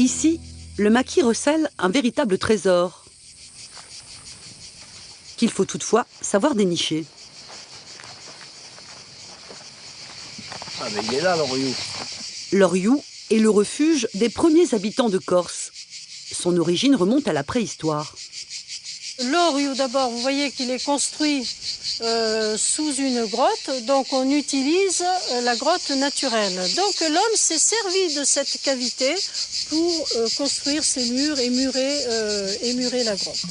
Ici, le maquis recèle un véritable trésor qu'il faut toutefois savoir dénicher. Ah mais il est là, l'Oriou. L'Oriou est le refuge des premiers habitants de Corse. Son origine remonte à la préhistoire. L'Oriou, d'abord, vous voyez qu'il est construit sous une grotte, donc on utilise la grotte naturelle. Donc l'homme s'est servi de cette cavité pour construire ses murs et murer la grotte.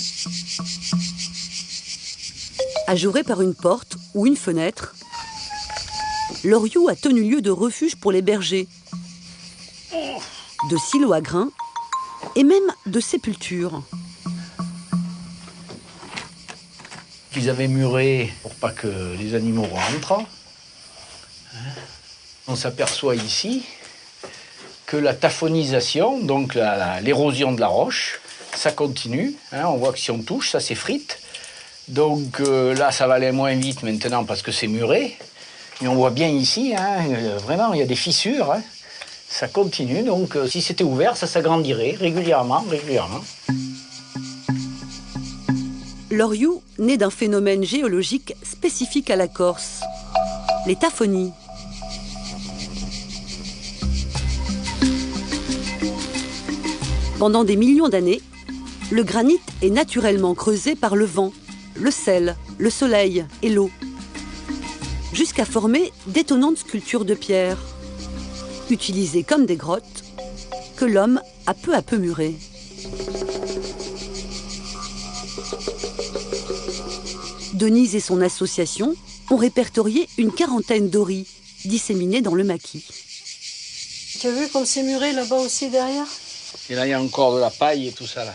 Ajouré par une porte ou une fenêtre, l'Oriou a tenu lieu de refuge pour les bergers, de silos à grains et même de sépultures. Qu'ils avaient muré pour pas que les animaux rentrent. On s'aperçoit ici que la taphonisation, donc l'érosion de la roche, ça continue. On voit que si on touche, ça s'effrite. Donc là, ça va aller moins vite maintenant parce que c'est muré. Mais on voit bien ici, vraiment, il y a des fissures. Ça continue, donc si c'était ouvert, ça s'agrandirait régulièrement. L'Oriou naît d'un phénomène géologique spécifique à la Corse, les taphonies. Pendant des millions d'années, le granit est naturellement creusé par le vent, le sel, le soleil et l'eau, jusqu'à former d'étonnantes sculptures de pierre, utilisées comme des grottes, que l'homme a peu à peu murées. Denise et son association ont répertorié une quarantaine d'oris disséminés dans le maquis. Tu as vu comme c'est muré là-bas aussi derrière? Et là, il y a encore de la paille et tout ça là.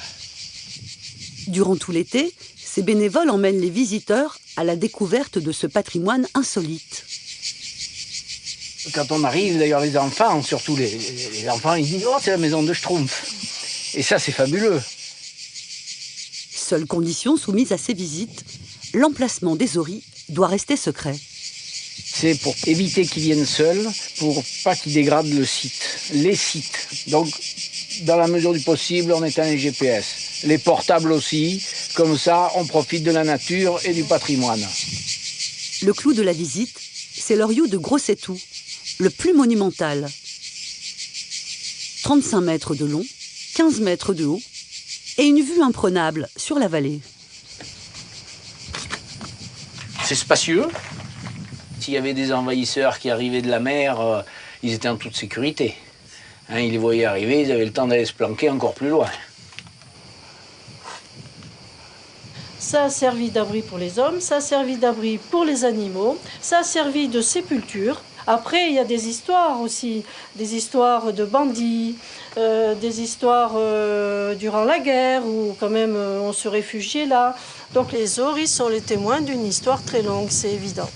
Durant tout l'été, ces bénévoles emmènent les visiteurs à la découverte de ce patrimoine insolite. Quand on arrive, d'ailleurs les enfants, surtout les enfants, ils disent « Oh, c'est la maison de Schtroumpf ». Et ça, c'est fabuleux. Seule condition soumise à ces visites, l'emplacement des oris doit rester secret. C'est pour éviter qu'ils viennent seuls, pour pas qu'ils dégradent le site, les sites. Donc, dans la mesure du possible, on éteint les GPS. Les portables aussi, comme ça, on profite de la nature et du patrimoine. Le clou de la visite, c'est l'Oriou de Grossetou, le plus monumental. 35 mètres de long, 15 mètres de haut et une vue imprenable sur la vallée. C'est spacieux. S'il y avait des envahisseurs qui arrivaient de la mer, ils étaient en toute sécurité. Ils les voyaient arriver, ils avaient le temps d'aller se planquer encore plus loin. Ça a servi d'abri pour les hommes, ça a servi d'abri pour les animaux, ça a servi de sépulture. Après, il y a des histoires aussi, des histoires de bandits, des histoires durant la guerre où quand même on se réfugiait là. Donc les oris sont les témoins d'une histoire très longue, c'est évident.